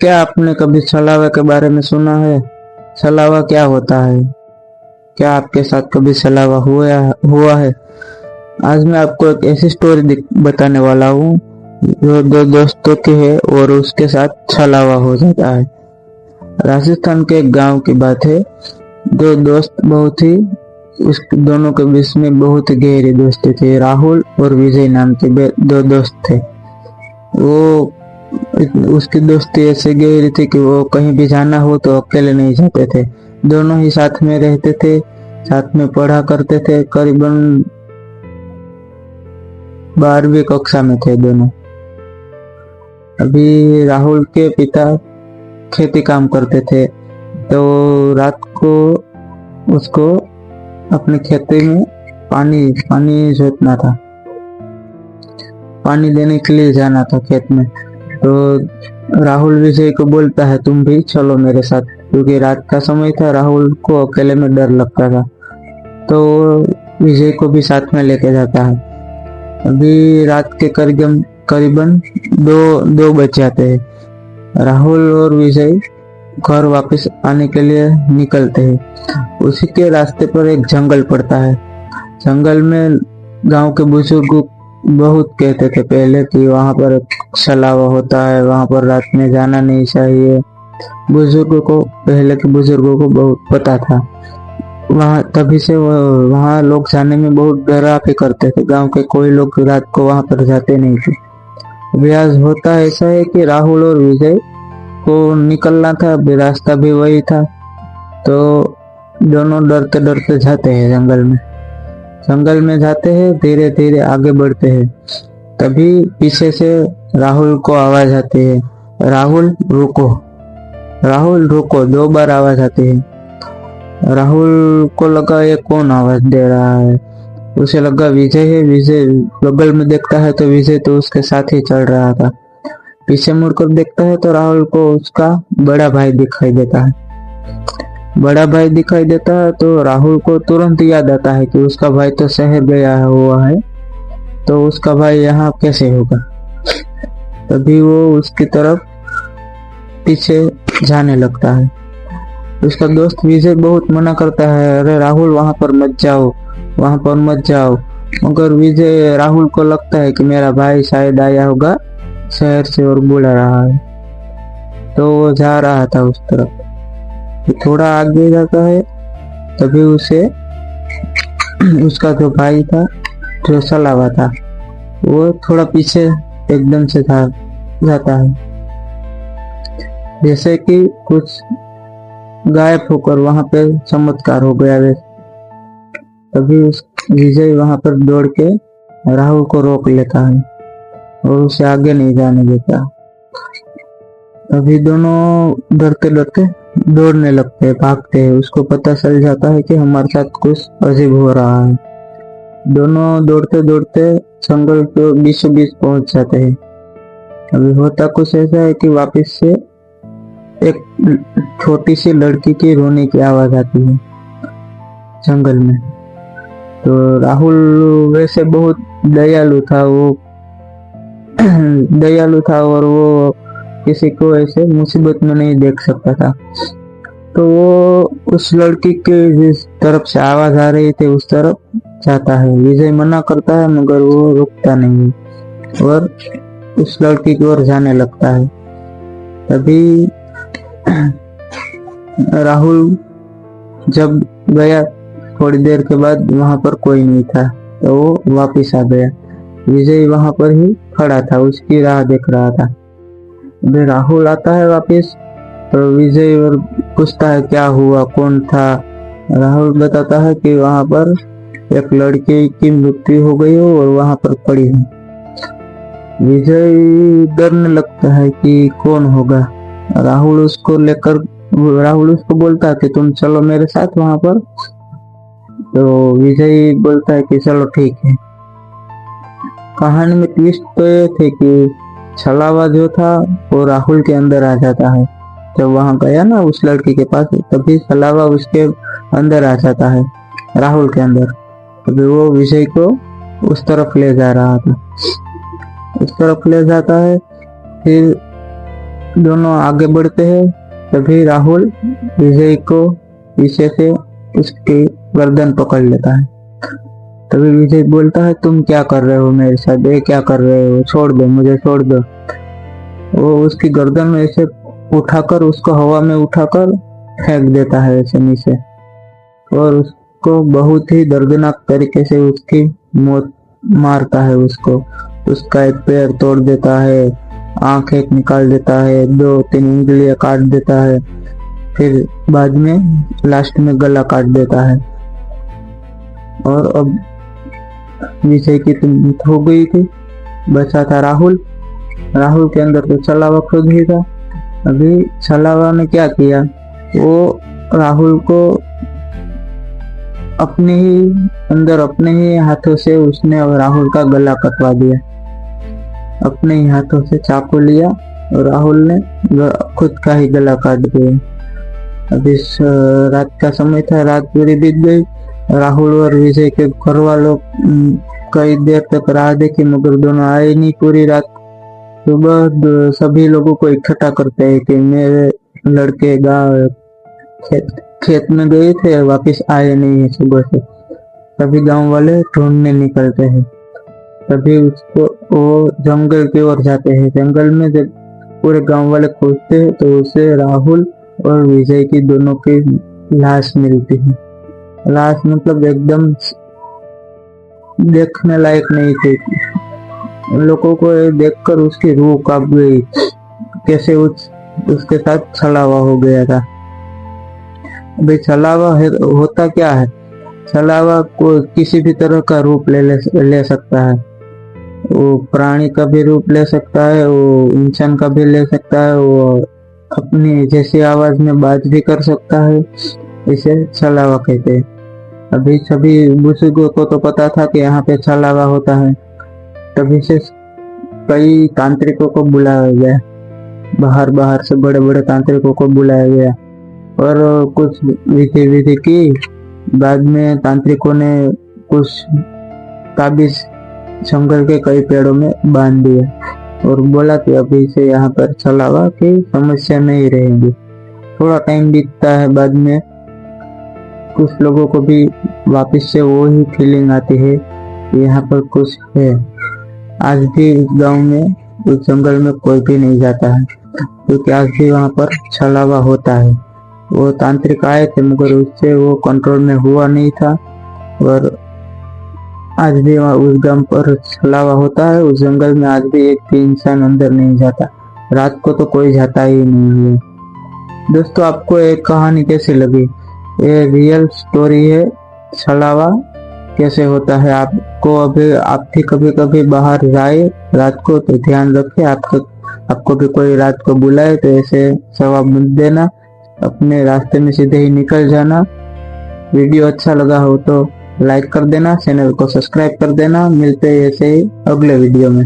क्या आपने कभी छलावा के बारे में सुना है? छलावा क्या होता है? क्या आपके साथ कभी छलावा हुआ है? आज मैं आपको एक ऐसी स्टोरी बताने वाला हूँ जो दो दोस्तों की है और उसके साथ छलावा हो जाता है। राजस्थान के एक गांव की बात है। दो दोस्त बहुत ही उस दोनों के बीच में बहुत ही गहरी दोस्ती थी। राहुल और विजय नाम के दो दोस्त थे। वो उसकी दोस्ती ऐसे गहरी थी कि वो कहीं भी जाना हो तो अकेले नहीं जाते थे। दोनों ही साथ में रहते थे, साथ में पढ़ा करते थे। करीबन 12वीं कक्षा में थे दोनों। अभी राहुल के पिता खेती काम करते थे, तो रात को उसको अपने खेती में पानी जोतना था, पानी देने के लिए जाना था खेत में। तो राहुल विजय को बोलता है तुम भी चलो मेरे साथ, क्योंकि रात का समय था। राहुल को अकेले में डर लगता था, तो विजय को भी साथ में लेके जाता है। अभी रात के करीबन दो बज जाते हैं। राहुल और विजय घर वापस आने के लिए निकलते हैं। उसी के रास्ते पर एक जंगल पड़ता है। जंगल में गांव के बुजुर्ग बहुत कहते थे पहले कि वहां पर छलावा होता है, वहां पर रात में जाना नहीं चाहिए। पहले के बुजुर्गों को बहुत पता था। तभी से वहां लोग जाने में बहुत डरा के करते थे। गांव के कोई लोग रात को वहां पर जाते नहीं थे। अभी आज होता ऐसा है कि राहुल और विजय को निकलना था, रास्ता भी वही था, तो दोनों डरते डरते जाते हैं जंगल में जाते हैं, धीरे धीरे आगे बढ़ते हैं। तभी पीछे से राहुल को आवाज आती है, राहुल रुको, राहुल रुको। 2 बार आवाज आती है। राहुल को लगा ये कौन आवाज दे रहा है। उसे लगा विजय है। विजय बगल में देखता है तो विजय तो उसके साथ ही चल रहा था। पीछे मुड़कर देखता है तो राहुल को उसका बड़ा भाई दिखाई देता है। बड़ा भाई दिखाई देता है तो राहुल को तुरंत याद आता है कि उसका भाई तो शहर गया हुआ है, तो उसका भाई यहाँ कैसे होगा। तभी वो उसकी तरफ पीछे जाने लगता है। उसका दोस्त विजय बहुत मना करता है, अरे राहुल वहां पर मत जाओ। मगर राहुल को लगता है कि मेरा भाई शायद आया होगा शहर से और बुला रहा है, तो वो जा रहा था उस तरफ। थोड़ा आगे जाता है, तभी उसे उसका जो भाई था, जो छलावा था, वो थोड़ा पीछे एकदम से जाता है, जैसे कि कुछ गायब होकर वहां पे चमत्कार हो गया। तभी विजय वहां पर दौड़ के राहुल को रोक लेता है और उसे आगे नहीं जाने देता। अभी दोनों डरते डरते दौड़ने लगते हैं, भागते हैं। उसको पता चल जाता है कि हमारे साथ कुछ अजीब हो रहा है। दोनों दौड़ते दौड़ते जंगल के बीचों बीच पहुंच जाते हैं। अभी होता कुछ ऐसा है कि वापस से एक छोटी सी लड़की की रोने की आवाज आती है जंगल में। तो राहुल वैसे बहुत दयालु था और वो किसी को ऐसे मुसीबत में नहीं देख सकता था। तो वो उस लड़की के जिस तरफ से आवाज आ रही थी उस तरफ जाता है। विजय मना करता है मगर वो रुकता नहीं और उस लड़की की ओर जाने लगता है। तभी राहुल जब गया, थोड़ी देर के बाद वहां पर कोई नहीं था, तो वो वापिस आ गया। विजय वहां पर ही खड़ा था, उसकी राह देख रहा था। अभी राहुल आता है वापिस, तो विजय और पूछता है क्या हुआ, कौन था। राहुल बताता है कि वहां पर एक लड़की की मृत्यु हो गई हो और वहां पर पड़ी है। विजय डरने लगता है कि कौन होगा। राहुल उसको बोलता है कि तुम चलो मेरे साथ वहां पर। तो विजय बोलता है कि चलो ठीक है। कहानी में ट्विस्ट तो ये थे कि छलावा जो था वो राहुल के अंदर आ जाता है। जब वहां गया ना उस लड़की के पास, तभी छलावा उसके अंदर आ जाता है, राहुल के अंदर। तभी वो विजय को उस तरफ ले जा रहा था, उस तरफ ले जाता है। फिर दोनों आगे बढ़ते हैं, तभी राहुल विजय को पीछे से उसकी गर्दन पकड़ लेता है। तभी विजय बोलता है, तुम क्या कर रहे हो मेरे साथ, ये क्या कर रहे हो, छोड़ दो मुझे, छोड़ दो। वो उसकी गर्दन में ऐसे उठाकर, उसको हवा में उठाकर फेंक देता है ऐसे नीचे, और उसको बहुत ही दर्दनाक तरीके से उसकी मौत मारता है उसको। उसका एक पैर तोड़ देता है, आंख एक निकाल देता है, 2-3 उंगलियां काट देता है, फिर बाद में लास्ट में गला काट देता है। और अब विजय की तो मौत हो गई थी, बचा था राहुल। राहुल के अंदर तो छलावा खुद ही था। अभी छलावा ने क्या किया, वो राहुल को अपने ही अंदर, अपने ही हाथों से उसने राहुल का गला कटवा दिया। अपने ही हाथों से चाकू लिया और राहुल ने खुद का ही गला काट दिया। अभी रात का समय था, रात पूरी बीत गई। राहुल और विजय के घर वालों कई देर तक राह देखी, मगर दोनों आए नहीं पूरी रात। सुबह सभी लोगों को इकट्ठा करते हैं कि मेरे लड़के गाँव खेत में गए थे, वापस आए नहीं है सुबह से। सभी गांव वाले ढूंढने निकलते हैं। तभी उसको वो जंगल की ओर जाते हैं। जंगल में जब पूरे गांव वाले खोजते हैं तो उसे राहुल और विजय की दोनों की लाश मिलती है। लाश मतलब एकदम देखने लायक नहीं थी। लोगों को देखकर उसकी रूह कांप गई, कैसे उसके साथ छलावा हो गया था। भाई छलावा होता क्या है, छलावा को किसी भी तरह का रूप ले सकता है। वो प्राणी का भी रूप ले सकता है, वो इंसान का भी ले सकता है, वो अपनी जैसी आवाज में बात भी कर सकता है। इसे छलावा कहते हैं। अभी सभी बुजुर्गों को तो पता था कि यहाँ पे छलावा होता है, तभी से कई तांत्रिकों को बुलाया गया, बाहर से बड़े बड़े तांत्रिकों को बुलाया गया और कुछ विधि की। बाद में तांत्रिकों ने कुछ ताबीज जंगल के कई पेड़ों में बांध दिए और बोला कि अभी से यहाँ पर छलावा की समस्या नहीं रहेगी। थोड़ा टाइम बीतता है, बाद में कुछ लोगों को भी वापस से वो ही फीलिंग आती है कि यहाँ पर कुछ है। आज भी उस गांव में, उस जंगल में कोई भी नहीं जाता है, क्योंकि आज भी वहाँ पर छलावा होता है। वो तांत्रिक आए थे मगर उससे वो कंट्रोल में हुआ नहीं था, और आज भी वहाँ उस गांव पर छलावा होता है। उस जंगल में आज भी एक भी इंसान अंदर नहीं जाता, रात को तो कोई जाता ही नहीं है। दोस्तों, आपको एक कहानी कैसी लगी? ये रियल स्टोरी है, छलावा कैसे होता है। आपको अभी आप भी कभी कभी बाहर जाए रात को तो ध्यान रखें, आपको भी कोई रात को बुलाए तो ऐसे जवाब मत देना, अपने रास्ते में सीधे ही निकल जाना। वीडियो अच्छा लगा हो तो लाइक कर देना, चैनल को सब्सक्राइब कर देना। मिलते हैं ऐसे ही अगले वीडियो में।